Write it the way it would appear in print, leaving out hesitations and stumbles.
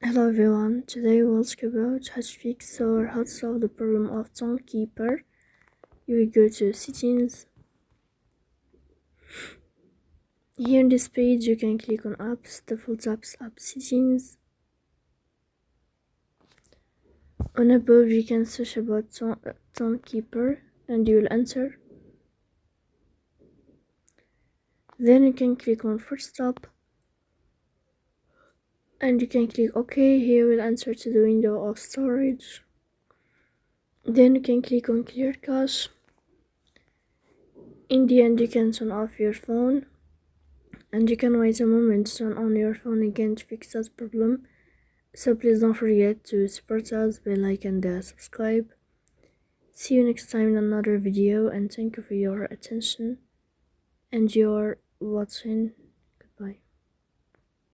Hello everyone, today we'll talk about how to fix or how to solve the problem of Tonkeeper. You will go to settings. Here in this page you can click on apps, default apps, app settings. On above you can search about Tonkeeper and you will enter. Then you can click on first stop and you can click OK. Here will enter to the window of storage. Then you can click on clear cache. In the end you can turn off your phone and you can wait a moment to turn on your phone again to fix that problem. So please don't forget to support us by like and subscribe. See you next time in another video and thank you for your attention and your watching.